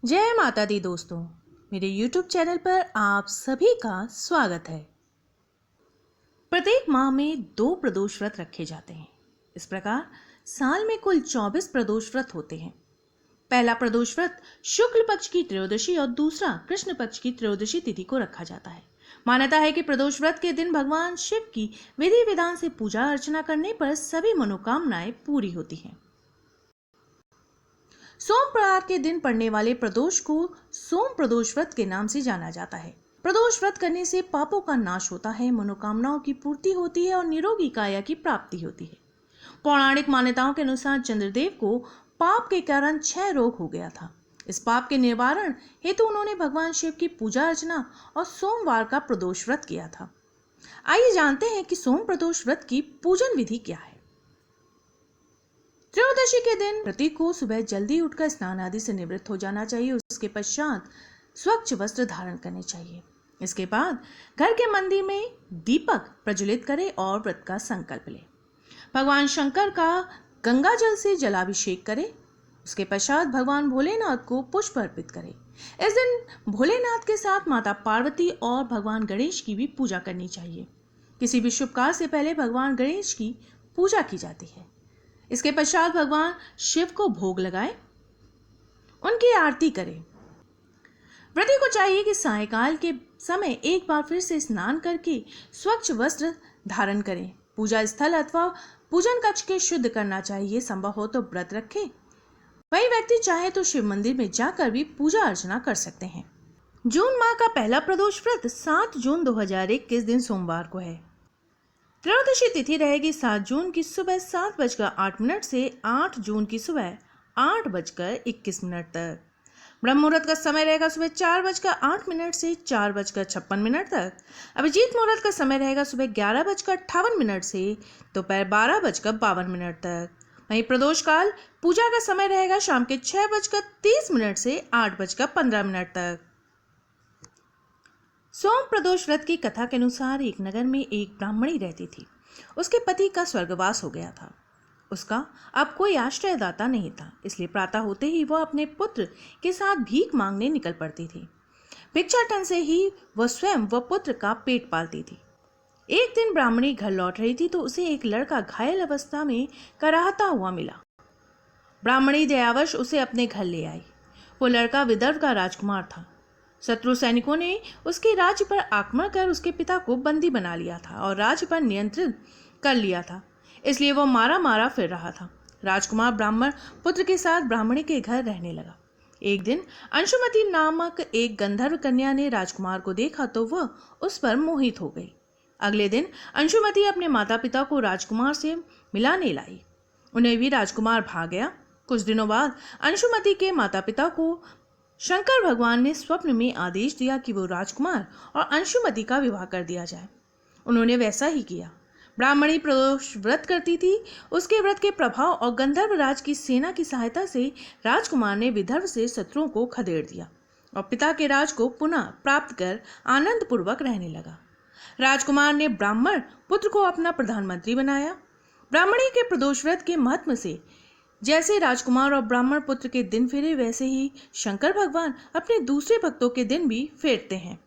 जय माता दी दोस्तों, मेरे YouTube चैनल पर आप सभी का स्वागत है। प्रत्येक माह में 2 प्रदोष व्रत रखे जाते हैं। इस प्रकार साल में कुल 24 प्रदोष व्रत होते हैं। पहला प्रदोष व्रत शुक्ल पक्ष की त्रयोदशी और दूसरा कृष्ण पक्ष की त्रयोदशी तिथि को रखा जाता है। मान्यता है कि प्रदोष व्रत के दिन भगवान शिव की विधि विधान से पूजा अर्चना करने पर सभी मनोकामनाएं पूरी होती हैं। सोमवार के दिन पड़ने वाले प्रदोष को सोम प्रदोष व्रत के नाम से जाना जाता है। प्रदोष व्रत करने से पापों का नाश होता है, मनोकामनाओं की पूर्ति होती है और निरोगी काया की प्राप्ति होती है। पौराणिक मान्यताओं के अनुसार चंद्रदेव को पाप के कारण क्षय रोग हो गया था। इस पाप के निवारण हेतु उन्होंने भगवान शिव की पूजा अर्चना और सोमवार का प्रदोष व्रत किया था। आइए जानते हैं कि सोम प्रदोष व्रत की पूजन विधि क्या है। त्रयोदशी के दिन व्रती को सुबह जल्दी उठकर स्नान आदि से निवृत्त हो जाना चाहिए। उसके पश्चात स्वच्छ वस्त्र धारण करने चाहिए। इसके बाद घर के मंदिर में दीपक प्रज्वलित करे और व्रत का संकल्प ले। भगवान शंकर का गंगा जल से जलाभिषेक करे। उसके पश्चात भगवान भोलेनाथ को पुष्प अर्पित करे। इस दिन भोलेनाथ के साथ माता पार्वती और भगवान गणेश की भी पूजा करनी चाहिए। किसी भी शुभ कार्य से पहले भगवान गणेश की पूजा की जाती है। इसके पश्चात भगवान शिव को भोग लगाए, उनकी आरती करें। व्रती को चाहिए कि सायंकाल के समय एक बार फिर से स्नान करके स्वच्छ वस्त्र धारण करें। पूजा स्थल अथवा पूजन कक्ष के शुद्ध करना चाहिए। संभव हो तो व्रत रखें। वही व्यक्ति चाहे तो शिव मंदिर में जाकर भी पूजा अर्चना कर सकते हैं। जून माह का पहला प्रदोष व्रत 7 जून 2021 दिन सोमवार को है। त्रयोदशी तिथि रहेगी 7 जून की सुबह 7:08 से 8 जून की सुबह 8:21 तक। ब्रह्म मुहूर्त का समय रहेगा सुबह 4:08 से 4:56 तक। अभिजीत मुहूर्त का समय रहेगा सुबह 11:58 से दोपहर 12:52 तक। वहीं प्रदोष काल पूजा का समय रहेगा शाम के 6:30 से 8:15 तक। सोम प्रदोष व्रत की कथा के अनुसार एक नगर में एक ब्राह्मणी रहती थी। उसके पति का स्वर्गवास हो गया था। उसका अब कोई आश्रयदाता नहीं था, इसलिए प्रातः होते ही वह अपने पुत्र के साथ भीख मांगने निकल पड़ती थी। भिक्षाटन से ही वह स्वयं व पुत्र का पेट पालती थी। एक दिन ब्राह्मणी घर लौट रही थी तो उसे एक लड़का घायल अवस्था में कराहता हुआ मिला। ब्राह्मणी दयावश उसे अपने घर ले आई। वो लड़का विदर्भ का राजकुमार था। शत्रु सैनिकों ने उसके राज्य पर आक्रमण कर उसके पिता को बंदी बना लिया था और राज्य पर नियंत्रण कर लिया था, इसलिए वह मारा मारा फिर रहा था। राजकुमार ब्राह्मण पुत्र के साथ ब्राह्मणी के घर रहने लगा। एक दिन अंशुमति नामक एक गंधर्व कन्या ने राजकुमार को देखा तो वह उस पर मोहित हो गई। अगले दिन अंशुमति अपने माता पिता को राजकुमार से मिलाने लाई। उन्हें भी राजकुमार भाग गया। कुछ दिनों बाद अंशुमति के माता पिता को शंकर भगवान ने स्वप्न में आदेश दिया कि वो राजकुमार और अंशुमति का विवाह कर दिया जाए। उन्होंने वैसा ही किया। ब्राह्मणी प्रदोष व्रत करती थी। उसके व्रत के प्रभाव और गंधर्व राज की सेना की सहायता से राजकुमार ने विदर्भ से शत्रुओं को खदेड़ दिया और पिता के राज को पुनः प्राप्त कर आनंद पूर्वक रहने लगा। राजकुमार ने ब्राह्मण पुत्र को अपना प्रधानमंत्री बनाया। ब्राह्मणी के प्रदोष व्रत के महत्व से जैसे राजकुमार और ब्राह्मण पुत्र के दिन फेरे, वैसे ही शंकर भगवान अपने दूसरे भक्तों के दिन भी फेरते हैं।